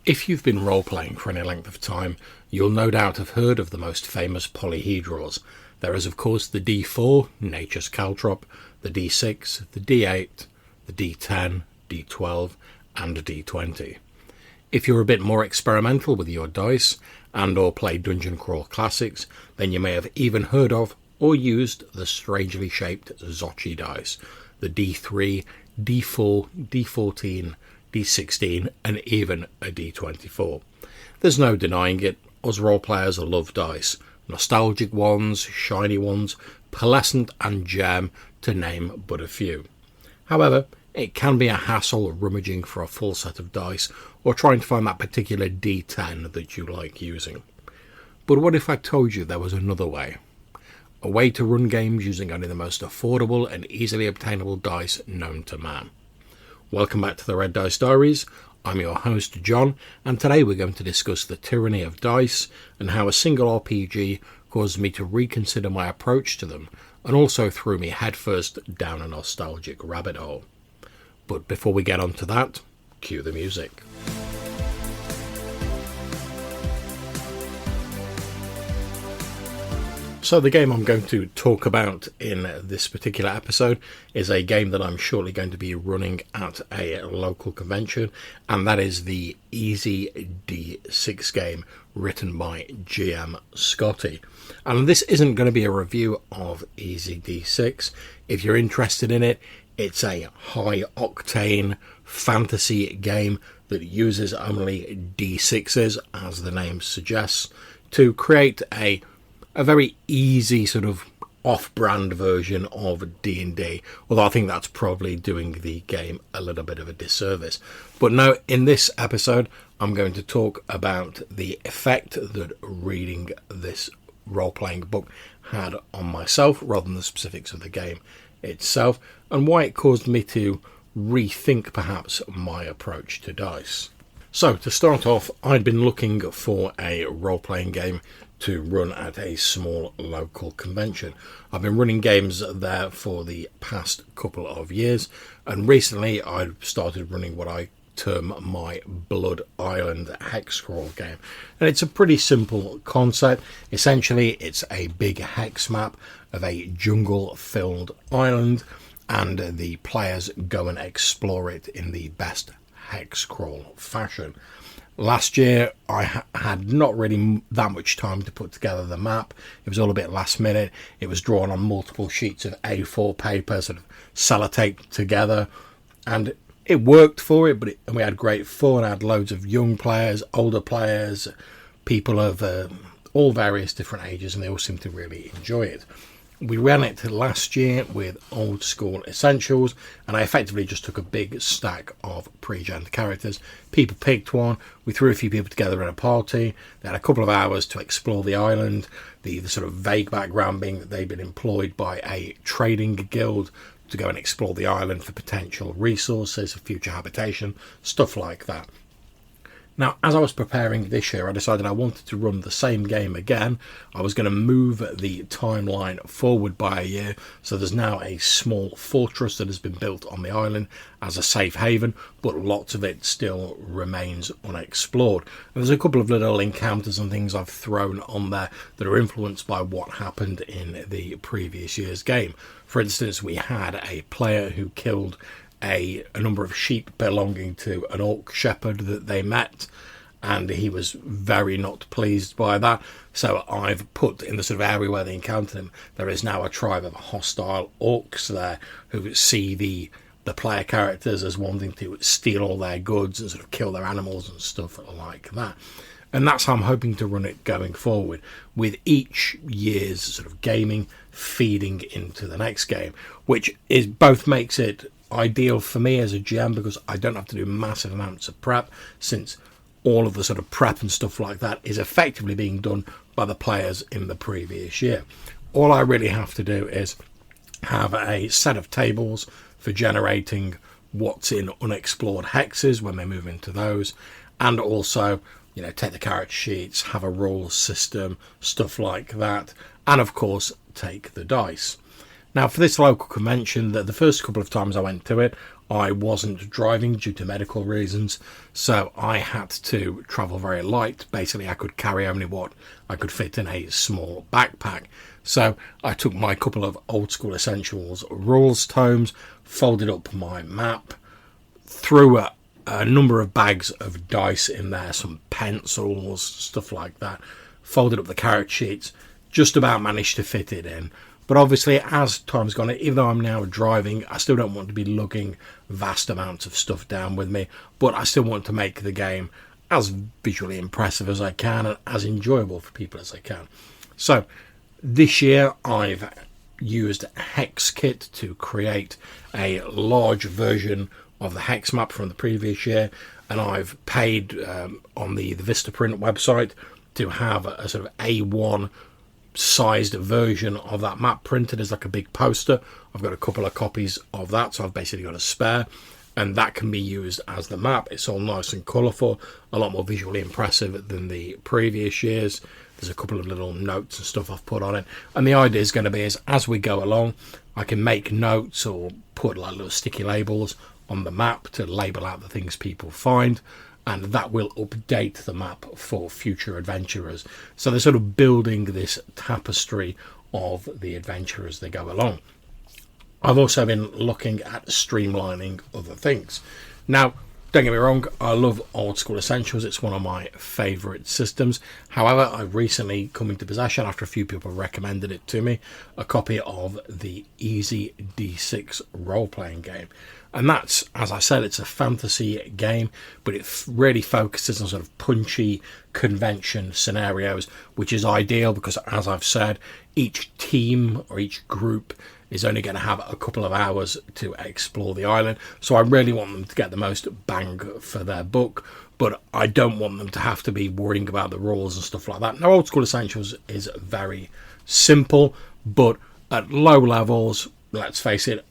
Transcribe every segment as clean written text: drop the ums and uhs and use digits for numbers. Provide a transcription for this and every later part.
If you've been role-playing for any length of time, you'll no doubt have heard of the most famous polyhedrals. There is of course the D4, Nature's Caltrop, the D6, the D8, the D10, D12 and D20. If you're a bit more experimental with your dice and or play Dungeon Crawl Classics, then you may have even heard of or used the strangely shaped Zocchi dice, the D3, D4, D14, D16 and even a D24. There's no denying it, us role players love dice. Nostalgic ones, shiny ones, pearlescent and gem, to name but a few. However, it can be a hassle rummaging for a full set of dice or trying to find that particular D10 that you like using. But what if I told you there was another way? A way to run games using only the most affordable and easily obtainable dice known to man. Welcome back to the Red Dice Diaries. I'm your host John, and today we're going to discuss the Tyranny of Dice and how a single RPG caused me to reconsider my approach to them and also threw me headfirst down a nostalgic rabbit hole. But before we get on to that, cue the music. So the game I'm going to talk about in this particular episode is a game that I'm shortly going to be running at a local convention, and that is the EZD6 game written by GM Scotty. And this isn't going to be a review of EZD6. If you're interested in it, it's a high octane fantasy game that uses only D6s, as the name suggests, to create a very easy sort of off-brand version of D&D, although I think that's probably doing the game a little bit of a disservice. But no, in this episode I'm going to talk about the effect that reading this role-playing book had on myself rather than the specifics of the game itself, and why it caused me to rethink perhaps my approach to dice. So to start off, I'd been looking for a role-playing game to run at a small local convention. I've been running games there for the past couple of years, and recently I started running what I term my Blood Island hex crawl game. And it's a pretty simple concept. Essentially, it's a big hex map of a jungle-filled island, and the players go and explore it in the best hex crawl fashion. Last year I had not really that much time to put together the map. It was all a bit last minute. It was drawn on multiple sheets of A4 paper, sort of sellotaped together, and it worked for it, and we had great fun. I had loads of young players, older players, people of all various different ages, and they all seemed to really enjoy it. We ran it last year with old school essentials, and I effectively just took a big stack of pre-gen characters. People picked one, we threw a few people together in a party. They had a couple of hours to explore the island, the sort of vague background being that they'd been employed by a trading guild to go and explore the island for potential resources, for future habitation, stuff like that. Now, as I was preparing this year, I decided I wanted to run the same game again. I was going to move the timeline forward by a year, so there's now a small fortress that has been built on the island as a safe haven, but lots of it still remains unexplored. And there's a couple of little encounters and things I've thrown on there that are influenced by what happened in the previous year's game. For instance, we had a player who killed a number of sheep belonging to an orc shepherd that they met, and he was very not pleased by that. So I've put in the sort of area where they encountered him, there is now a tribe of hostile orcs there who see the player characters as wanting to steal all their goods and sort of kill their animals and stuff like that. And that's how I'm hoping to run it going forward, with each year's sort of gaming feeding into the next game, which is both makes it ideal for me as a GM because I don't have to do massive amounts of prep, since all of the sort of prep and stuff like that is effectively being done by the players in the previous year. All I really have to do is have a set of tables for generating what's in unexplored hexes when they move into those, and also, you know, take the character sheets, have a rules system, stuff like that, and of course take the dice. Now, for this local convention, the first couple of times I went to it, I wasn't driving due to medical reasons, so I had to travel very light. Basically, I could carry only what I could fit in a small backpack. So I took my couple of Old School Essentials rules tomes, folded up my map, threw a number of bags of dice in there, some pencils, stuff like that, folded up the character sheets, just about managed to fit it in. But obviously, as time's gone, even though I'm now driving, I still don't want to be lugging vast amounts of stuff down with me, but I still want to make the game as visually impressive as I can and as enjoyable for people as I can. So this year I've used Hex Kit to create a large version of the Hex map from the previous year, and I've paid on the Vistaprint website to have a sort of A1 sized version of that map printed as like a big poster. I've got a couple of copies of that, so I've basically got a spare, and that can be used as the map. It's all nice and colourful, a lot more visually impressive than the previous years. There's a couple of little notes and stuff I've put on it, and the idea is going to be is as we go along I can make notes or put like little sticky labels on the map to label out the things people find, and that will update the map for future adventurers. So they're sort of building this tapestry of the adventure as they go along. I've also been looking at streamlining other things. Now, don't get me wrong, I love Old School Essentials. It's one of my favourite systems. However, I've recently come into possession, after a few people recommended it to me, a copy of the EZD6 role-playing game. And that's, as I said, it's a fantasy game, but it really focuses on sort of punchy convention scenarios, which is ideal because, as I've said, each team or each group is only going to have a couple of hours to explore the island. So I really want them to get the most bang for their buck, but I don't want them to have to be worrying about the rules and stuff like that. Now, Old School Essentials is very simple, but at low levels, let's face it,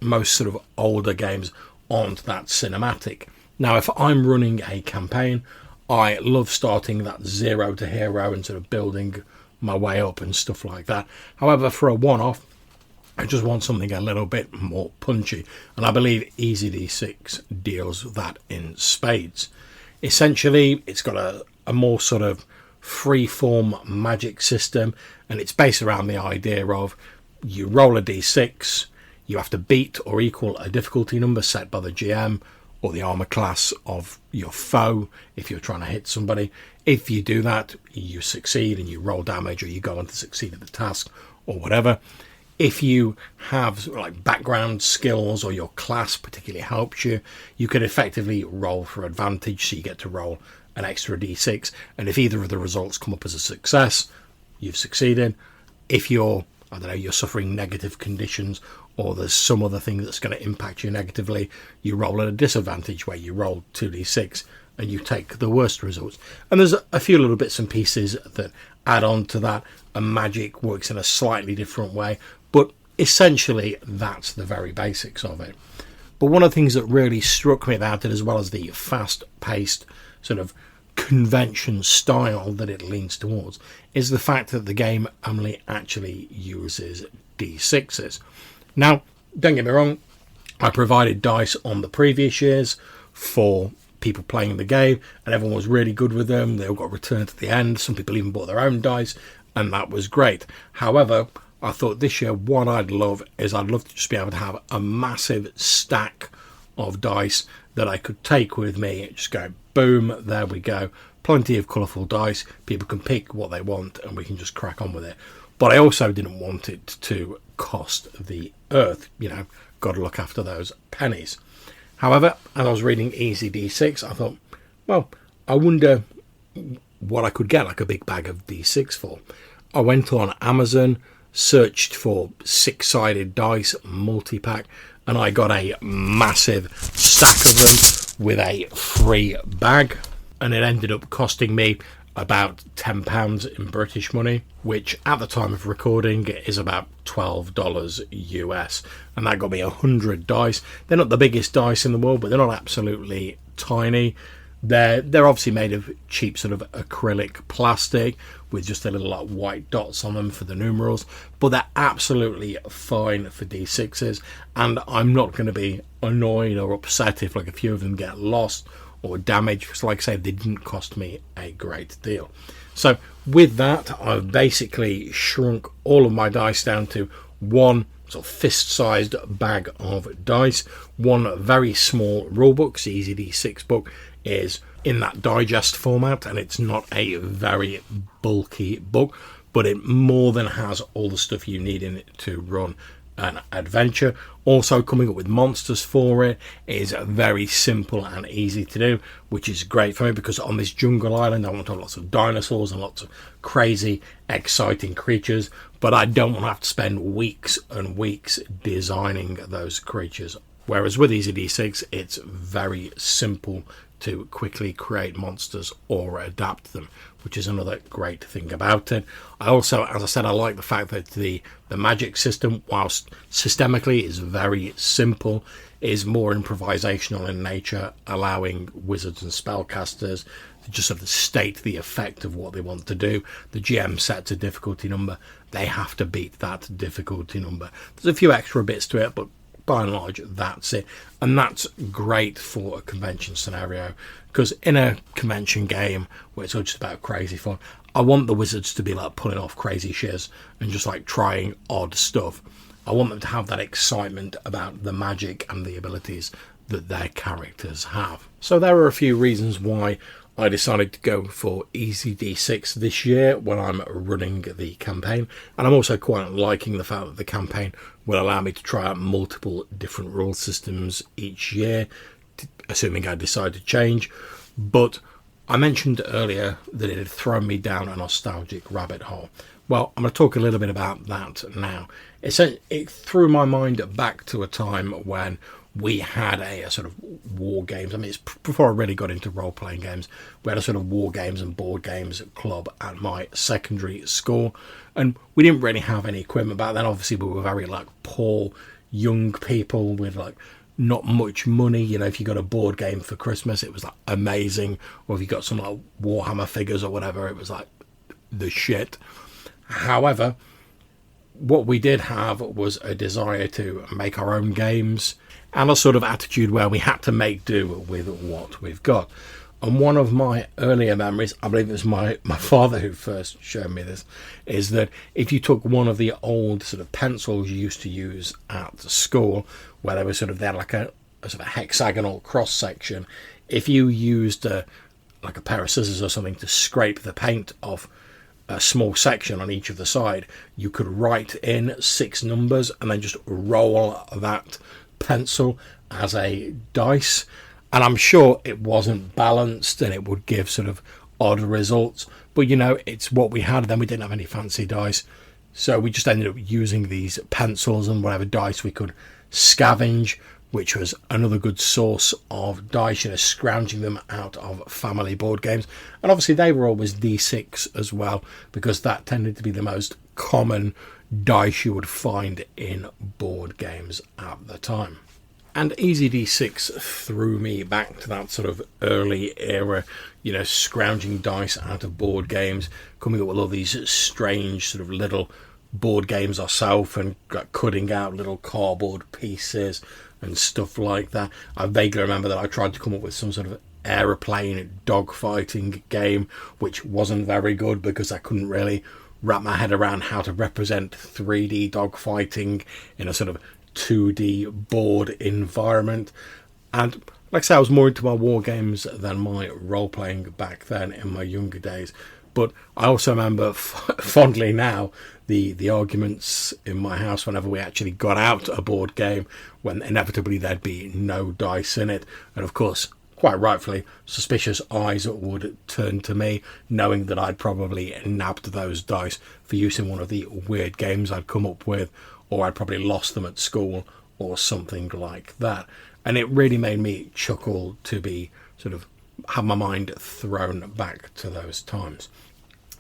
most sort of older games aren't that cinematic. Now, if I'm running a campaign, I love starting that 0 to hero and sort of building my way up and stuff like that. However, for a one-off, I just want something a little bit more punchy, and I believe EZD6 deals with that in spades. Essentially, it's got a more sort of free-form magic system, and it's based around the idea of you roll a d6, you have to beat or equal a difficulty number set by the GM or the armor class of your foe if you're trying to hit somebody. If you do that, you succeed and you roll damage, or you go on to succeed at the task or whatever. If you have like background skills or your class particularly helps you, you could effectively roll for advantage, so you get to roll an extra d6, and if either of the results come up as a success, you've succeeded. If you're suffering negative conditions, or there's some other thing that's going to impact you negatively, you roll at a disadvantage where you roll 2d6 and you take the worst results. And there's a few little bits and pieces that add on to that, and magic works in a slightly different way, but essentially that's the very basics of it. But one of the things that really struck me about it, as well as the fast-paced sort of convention style that it leans towards, is the fact that the game only actually uses d6s. Now, don't get me wrong, I provided dice on the previous years for people playing the game, and everyone was really good with them. They all got returned at the end. Some people even bought their own dice, and that was great. However, I thought this year what I'd love to just be able to have a massive stack of dice that I could take with me. Just go, boom, there we go. Plenty of colourful dice. People can pick what they want, and we can just crack on with it. But I also didn't want it to cost the earth. Got to look after those pennies. However, as I was reading EZD6, I thought, well, I wonder what I could get like a big bag of D6 for. I went on Amazon, searched for 6-sided dice multi-pack, and I got a massive stack of them with a free bag, and it ended up costing me about £10 in British money, which at the time of recording is about $12 US, and that got me 100 dice. They're not the biggest dice in the world, but they're not absolutely tiny. They're obviously made of cheap sort of acrylic plastic with just a little like white dots on them for the numerals, but they're absolutely fine for D6s, and I'm not going to be annoyed or upset if like a few of them get lost or damaged, because like I say, they didn't cost me a great deal. So with that, I've basically shrunk all of my dice down to one sort of fist-sized bag of dice. One very small rulebook. The EZD6 book is in that digest format, and it's not a very bulky book, but it more than has all the stuff you need in it to run an adventure. Also coming up with monsters for it is very simple and easy to do, which is great for me because on this jungle island I want to have lots of dinosaurs and lots of crazy exciting creatures, but I don't want to have to spend weeks and weeks designing those creatures. Whereas with EZD6 it's very simple to quickly create monsters or adapt them, which is another great thing about it. I also, as I said, I like the fact that the magic system, whilst systemically is very simple, is more improvisational in nature, allowing wizards and spellcasters to just sort of state the effect of what they want to do. The GM sets a difficulty number, they have to beat that difficulty number. There's a few extra bits to it, but by and large that's it, and that's great for a convention scenario, because in a convention game where it's all just about crazy fun, I want the wizards to be like pulling off crazy shiz and just like trying odd stuff. I want them to have that excitement about the magic and the abilities that their characters have. So there are a few reasons why I decided to go for EZD6 this year when I'm running the campaign, and I'm also quite liking the fact that the campaign will allow me to try out multiple different rule systems each year, assuming I decide to change. But I mentioned earlier that it had thrown me down a nostalgic rabbit hole. Well, I'm going to talk a little bit about that now. It threw my mind back to a time when we had a sort of war games. I mean, it's before I really got into role-playing games. We had a sort of war games and board games club at my secondary school, and we didn't really have any equipment back then. Obviously, we were very like poor young people with like not much money. You know, if you got a board game for Christmas, it was like amazing, or if you got some like Warhammer figures or whatever, it was like the shit. However, what we did have was a desire to make our own games, and a sort of attitude where we had to make do with what we've got. And one of my earlier memories, I believe it was my father who first showed me this, is that if you took one of the old sort of pencils you used to use at school, where they were sort of there like a sort of hexagonal cross section, if you used like a pair of scissors or something to scrape the paint off a small section on each of the side, you could write in 6 numbers and then just roll that pencil as a dice. And I'm sure it wasn't balanced and it would give sort of odd results, but you know, it's what we had. Then we didn't have any fancy dice, so we just ended up using these pencils and whatever dice we could scavenge, which was another good source of dice, you know, scrounging them out of family board games. And obviously they were always D6 as well, because that tended to be the most common dice you would find in board games at the time. And EZD6 threw me back to that sort of early era, you know, scrounging dice out of board games, coming up with all these strange sort of little board games ourselves, and cutting out little cardboard pieces and stuff like that. I vaguely remember that I tried to come up with some sort of aeroplane dogfighting game, which wasn't very good because I couldn't really wrap my head around how to represent 3D dogfighting in a sort of 2D board environment. And like I say, I was more into my war games than my role-playing back then in my younger days. But I also remember fondly now the arguments in my house whenever we actually got out a board game, when inevitably there'd be no dice in it. And of course, quite rightfully, suspicious eyes would turn to me, knowing that I'd probably nabbed those dice for use in one of the weird games I'd come up with, or I'd probably lost them at school or something like that. And it really made me chuckle to be sort of have my mind thrown back to those times.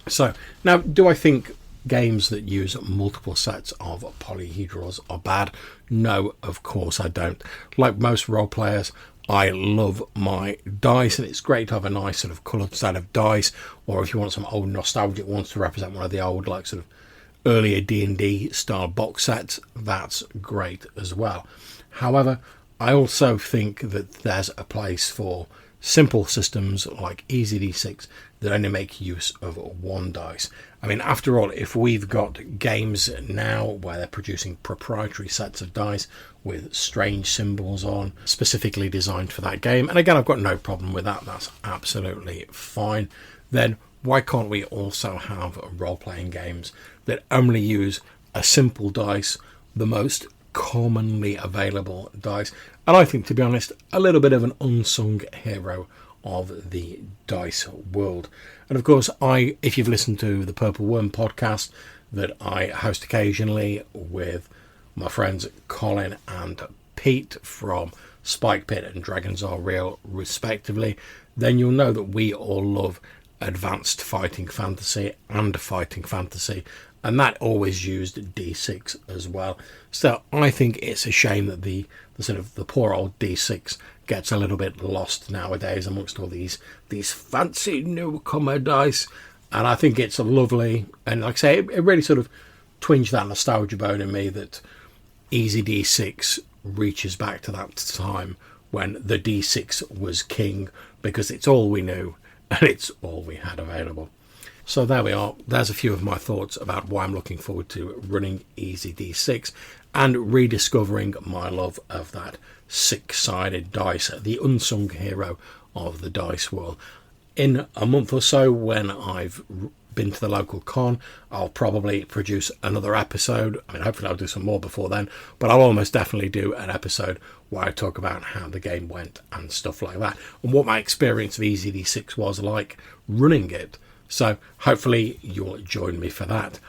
So now, do I think games that use multiple sets of polyhedrals are bad? No, of course I don't. Like most role players, I love my dice, and it's great to have a nice sort of coloured set of dice, or if you want some old nostalgic ones to represent one of the old, like, sort of earlier D&D style box sets, that's great as well. However, I also think that there's a place for simple systems like EZD6 that only make use of one dice. I mean, after all, if we've got games now where they're producing proprietary sets of dice with strange symbols on, specifically designed for that game, and again, I've got no problem with that, that's absolutely fine, then why can't we also have role-playing games that only use a simple dice, the most commonly available dice, and I think, to be honest, a little bit of an unsung hero of the dice world. And of course, if you've listened to the Purple Worm podcast that I host occasionally with my friends Colin and Pete from Spike Pit and Dragons Are Real respectively, then you'll know that we all love advanced fighting fantasy and fighting fantasy, and that always used D6 as well. So I think it's a shame that the sort of the poor old D6 gets a little bit lost nowadays amongst all these fancy newcomer dice, and I think it's a lovely, and like I say, it really sort of twinged that nostalgia bone in me that EZD6 reaches back to that time when the D6 was king, because it's all we knew and it's all we had available. So there we are. There's a few of my thoughts about why I'm looking forward to running EZD6 and rediscovering my love of that six-sided dice, the unsung hero of the dice world. In a month or so, when I've been to the local con, I'll probably produce another episode. I mean, hopefully I'll do some more before then, but I'll almost definitely do an episode where I talk about how the game went and stuff like that, and what my experience of EZD6 was like running it. So hopefully you'll join me for that.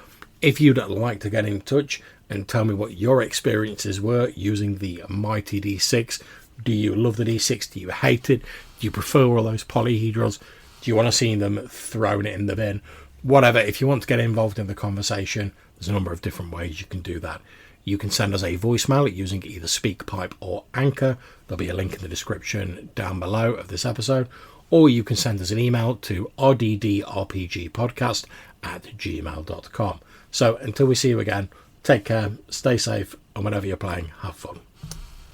If you'd like to get in touch and tell me what your experiences were using the mighty D6, do you love the D6? Do you hate it? Do you prefer all those polyhedrals? Do you want to see them thrown in the bin? Whatever, if you want to get involved in the conversation, there's a number of different ways you can do that. You can send us a voicemail using either SpeakPipe or Anchor. There'll be a link in the description down below of this episode. Or you can send us an email to rddrpgpodcast@gmail.com. So until we see you again, take care, stay safe, and whenever you're playing, have fun.